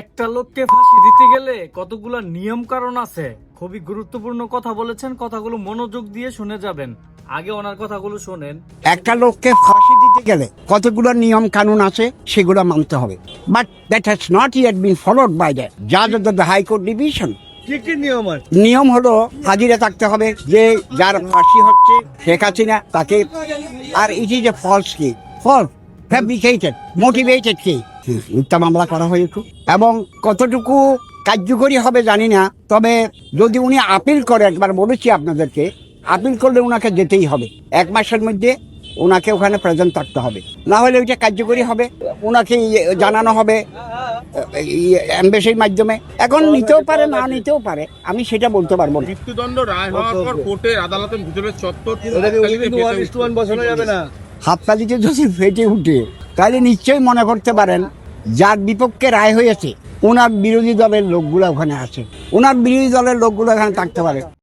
একটা লোককে ফাঁসি দিতে গেলে কতগুলো নিয়ম কারণ আছে। খুবই গুরুত্বপূর্ণ কথা বলেছেন, কথাগুলো মনোযোগ দিয়ে শুনে যাবেন। আগে ওনার কথাগুলো শোনেন। একটা লোককে ফাঁসি দিতে গেলে কতগুলো নিয়ম কানুন আছে সেগুলো মানতে হবে, but that has not yet been followed by the জাজ অফ দ্য হাইকোর্ট ডিভিশন। কি কি নিয়ম আছে? নিয়ম হলো হাজিরা থাকতে হবে যে যার ফাঁসি হচ্ছে শেখ হাসিনা তাকে, আর ইট ইজ এ ফলস কি ফলস ফ্যাব্রিকেটেড মোটিভেটেড কি মিথ্যা মামলা করা হয়েছে। এবং কতটুকু কার্যকরী হবে জানি না, তবে যদি উনি আপিল করে, একবার বলেছি আপনাদেরকে, আপিল করলে ওনাকে যেতেই হবে, 1 মাসের মধ্যে ওনাকে ওখানে প্রেজেন্ট থাকতে হবে, না হলে ওইটা কার্যকরী হবে, ওনাকে জানানো হবে এমবেসির মাধ্যমে। এখন নিতেও পারে না নিতেও পারে, আমি সেটা বলতে পারবো না। মৃত্যুদণ্ড রায় হওয়ার পর কোর্টের আদালতের ভিতরের চত্বর হাততালিতে যদি ফেটে উঠে, তাহলে নিশ্চয়ই মনে করতে পারেন যার বিপক্ষে রায় হয়েছে ওনার বিরোধী দলের লোকগুলো ওখানে আছে, ওনার বিরোধী দলের লোকগুলো এখানে থাকতে পারে।